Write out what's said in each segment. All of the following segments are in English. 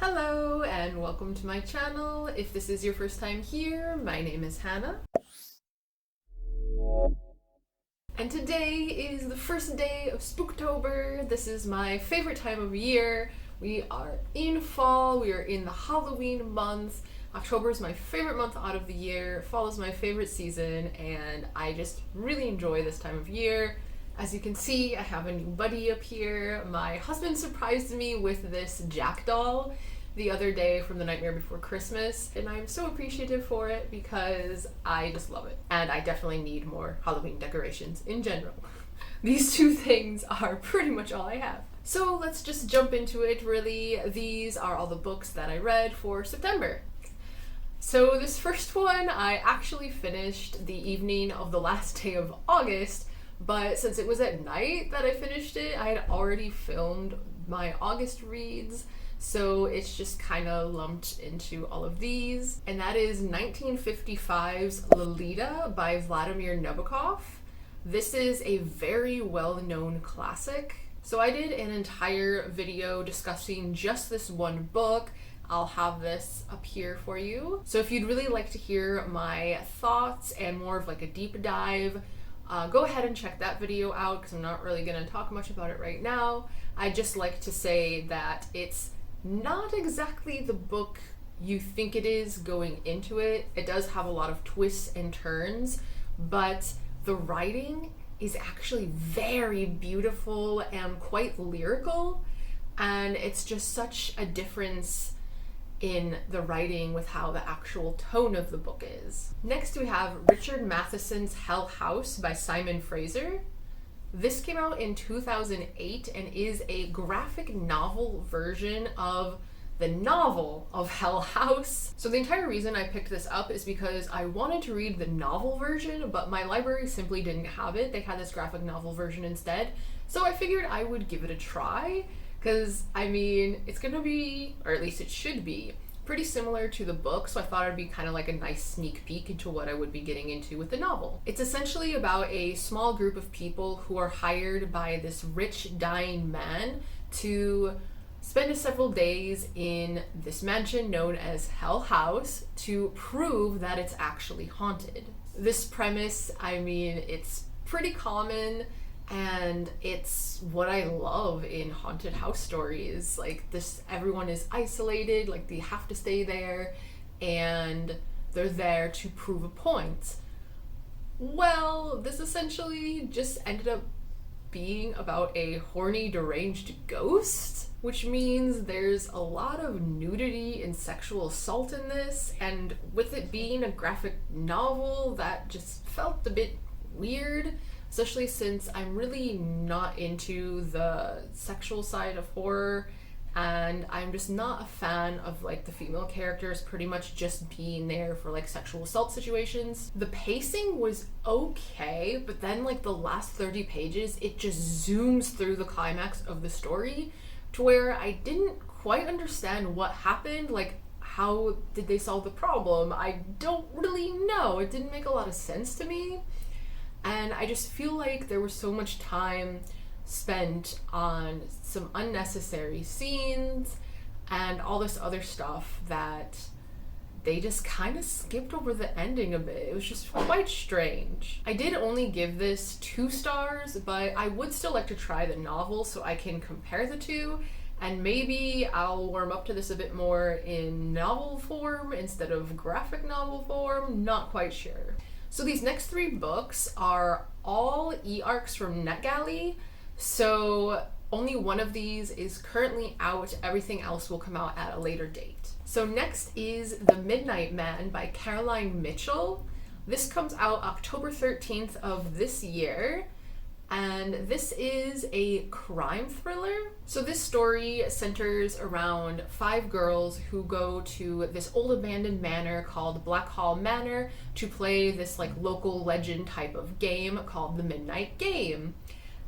Hello and welcome to my channel. If this is your first time here, my name is Hannah. And today is the first day of Spooktober. This is my favorite time of year. We are in fall, we are in the Halloween month. October is my favorite month out of the year. Fall is my favorite season, and I just really enjoy this time of year. As you can see, I have a new buddy up here. My husband surprised me with this Jack doll the other day from The Nightmare Before Christmas, and I'm so appreciative for it because I just love it. And I definitely need more Halloween decorations in general. These two things are pretty much all I have. So let's just jump into it, really. These are all the books that I read for September. So this first one I actually finished the evening of the last day of August, but since it was at night that I finished it, I had already filmed my August reads, so it's just kind of lumped into all of these. And that is 1955's Lolita by Vladimir Nabokov. This is a very well-known classic. So I did an entire video discussing just this one book. I'll have this up here for you. So if you'd really like to hear my thoughts and more of like a deep dive, go ahead and check that video out because I'm not really going to talk much about it right now. I just like to say that it's not exactly the book you think it is going into it. It does have a lot of twists and turns, but the writing is actually very beautiful and quite lyrical, and it's just such a difference in the writing with how the actual tone of the book is. Next we have Richard Matheson's Hell House by Simon Fraser. This came out in 2008 and is a graphic novel version of the novel of Hell House. So the entire reason I picked this up is because I wanted to read the novel version, but my library simply didn't have it. They had this graphic novel version instead. So I figured I would give it a try. Because, I mean, it's gonna be, or at least it should be, pretty similar to the book, so I thought it'd be kind of like a nice sneak peek into what I would be getting into with the novel. It's essentially about a small group of people who are hired by this rich, dying man to spend several days in this mansion known as Hell House to prove that it's actually haunted. This premise, I mean, it's pretty common, and it's what I love in haunted house stories. Like this, everyone is isolated, like they have to stay there, and they're there to prove a point. Well, this essentially just ended up being about a horny, deranged ghost, which means there's a lot of nudity and sexual assault in this, and with it being a graphic novel, that just felt a bit weird. Especially since I'm really not into the sexual side of horror, and I'm just not a fan of like the female characters pretty much just being there for like sexual assault situations. The pacing was okay, but then like the last 30 pages, it just zooms through the climax of the story to where I didn't quite understand what happened. Like, how did they solve the problem? I don't really know. It didn't make a lot of sense to me. And I just feel like there was so much time spent on some unnecessary scenes and all this other stuff that they just kind of skipped over the ending a bit. It was just quite strange. I did only give this 2 stars, but I would still like to try the novel so I can compare the two, and maybe I'll warm up to this a bit more in novel form instead of graphic novel form. Not quite sure. So these next 3 books are all e-arcs from NetGalley, so only one of these is currently out. Everything else will come out at a later date. So next is The Midnight Man by Caroline Mitchell. This comes out October 13th of this year, and this is a crime thriller. So this story centers around 5 girls who go to this old abandoned manor called Black Hall Manor to play this like local legend type of game called the Midnight Game.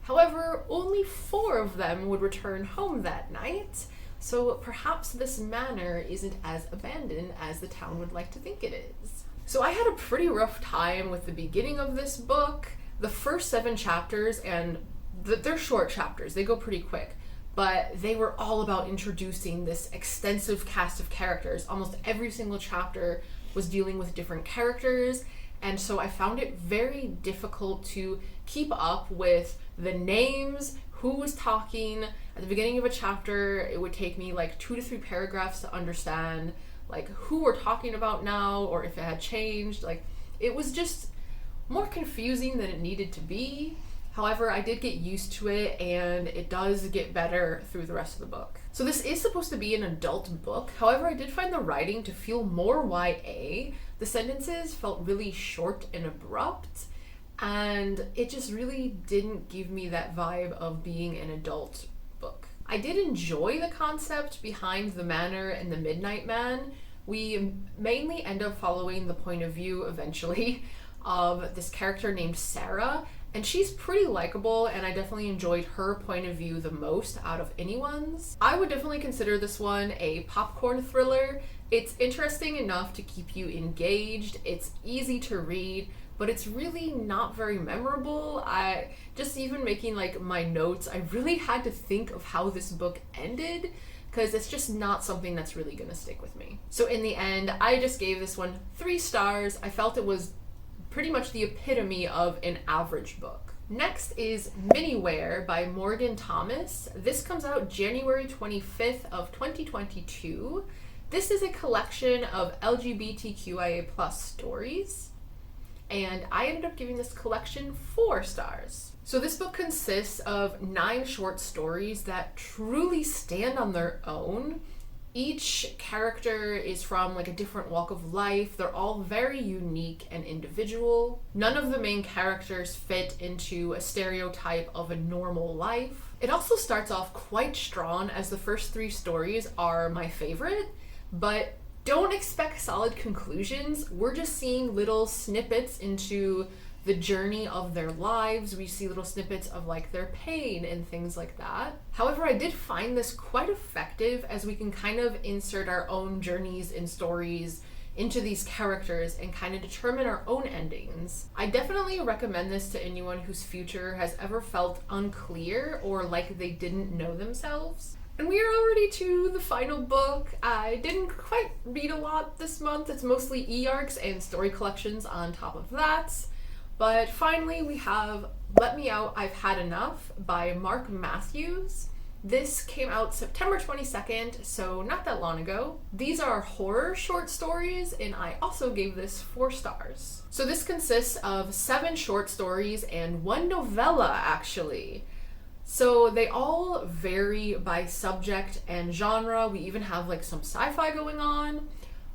However, only 4 of them would return home that night, so perhaps this manor isn't as abandoned as the town would like to think it is. So I had a pretty rough time with the beginning of this book. The first 7 chapters, and they're short chapters, they go pretty quick, but they were all about introducing this extensive cast of characters. Almost every single chapter was dealing with different characters, and so I found it very difficult to keep up with the names, who was talking. At the beginning of a chapter, it would take me like 2 to 3 paragraphs to understand like who we're talking about now, or if it had changed. Like, it was just more confusing than it needed to be. However, I did get used to it, and it does get better through the rest of the book. So this is supposed to be an adult book. However, I did find the writing to feel more YA. The sentences felt really short and abrupt, and it just really didn't give me that vibe of being an adult book. I did enjoy the concept behind the Manor and the Midnight Man. We mainly end up following the point of view eventually of this character named Sarah, and she's pretty likable, and I definitely enjoyed her point of view the most out of anyone's. I would definitely consider this one a popcorn thriller. It's interesting enough to keep you engaged, it's easy to read, but it's really not very memorable. I just, even making like my notes, I really had to think of how this book ended, because it's just not something that's really gonna stick with me. So in the end, I just gave this one 3 stars. I felt it was pretty much the epitome of an average book. Next is Manywhere by Morgan Thomas. This comes out January 25th of 2022. This is a collection of LGBTQIA+ stories, and I ended up giving this collection 4 stars. So this book consists of 9 short stories that truly stand on their own. Each character is from like a different walk of life. They're all very unique and individual. None of the main characters fit into a stereotype of a normal life. It also starts off quite strong, as the first 3 stories are my favorite, but don't expect solid conclusions. We're just seeing little snippets into the journey of their lives. We see little snippets of like their pain and things like that. However, I did find this quite effective, as we can kind of insert our own journeys and stories into these characters and kind of determine our own endings. I definitely recommend this to anyone whose future has ever felt unclear or like they didn't know themselves. And we are already to the final book. I didn't quite read a lot this month. It's mostly e-arcs and story collections on top of that. But finally, we have Let Me Out, I've Had Enough by Mark Matthews. This came out September 22nd, so not that long ago. These are horror short stories, and I also gave this 4 stars. So this consists of 7 short stories and 1 novella, actually. So they all vary by subject and genre. We even have like some sci-fi going on.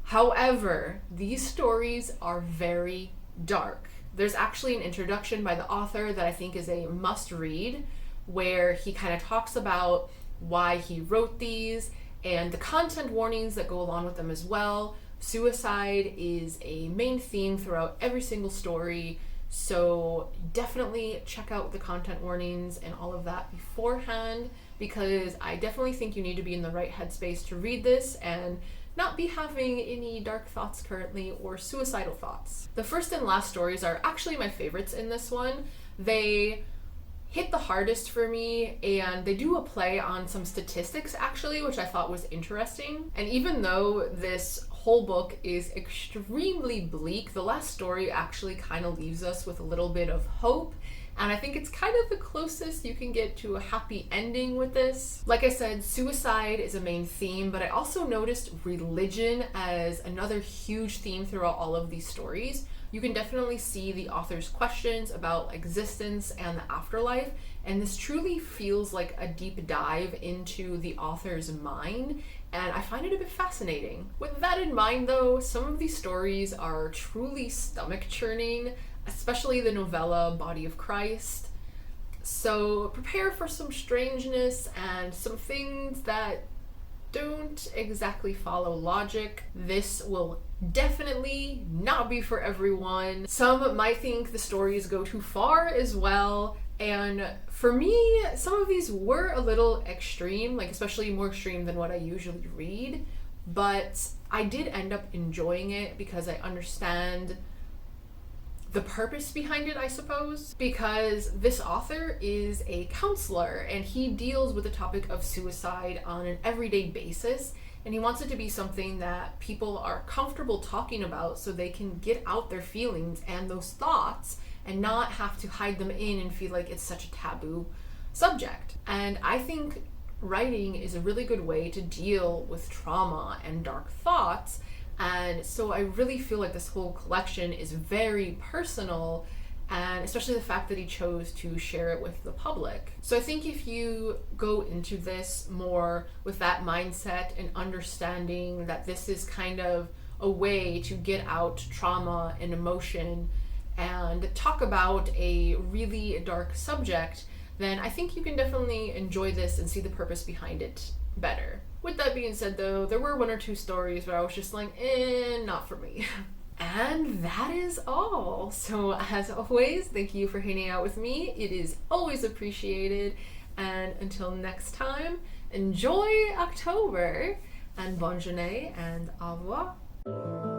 However, these stories are very dark. There's actually an introduction by the author that I think is a must read, where he kind of talks about why he wrote these and the content warnings that go along with them as well. Suicide is a main theme throughout every single story, so definitely check out the content warnings and all of that beforehand, because I definitely think you need to be in the right headspace to read this and not be having any dark thoughts currently or suicidal thoughts. The first and last stories are actually my favorites in this one. They hit the hardest for me, and they do a play on some statistics actually, which I thought was interesting. And even though this whole book is extremely bleak, the last story actually kind of leaves us with a little bit of hope, and I think it's kind of the closest you can get to a happy ending with this. Like I said, suicide is a main theme, but I also noticed religion as another huge theme throughout all of these stories. You can definitely see the author's questions about existence and the afterlife, and this truly feels like a deep dive into the author's mind, and I find it a bit fascinating. With that in mind though, some of these stories are truly stomach-churning, especially the novella Body of Christ. So prepare for some strangeness and some things that don't exactly follow logic. This will definitely not be for everyone. Some might think the stories go too far as well, and for me, some of these were a little extreme, like especially more extreme than what I usually read, but I did end up enjoying it because I understand the purpose behind it, I suppose, because this author is a counselor and he deals with the topic of suicide on an everyday basis, and he wants it to be something that people are comfortable talking about so they can get out their feelings and those thoughts and not have to hide them in and feel like it's such a taboo subject. And I think writing is a really good way to deal with trauma and dark thoughts. And so I really feel like this whole collection is very personal, and especially the fact that he chose to share it with the public. So I think if you go into this more with that mindset and understanding that this is kind of a way to get out trauma and emotion and talk about a really dark subject, then I think you can definitely enjoy this and see the purpose behind it better. With that being said though, there were one or two stories where I was just like, not for me. And that is all. So as always, thank you for hanging out with me. It is always appreciated. And until next time, enjoy October and bonne journée and au revoir.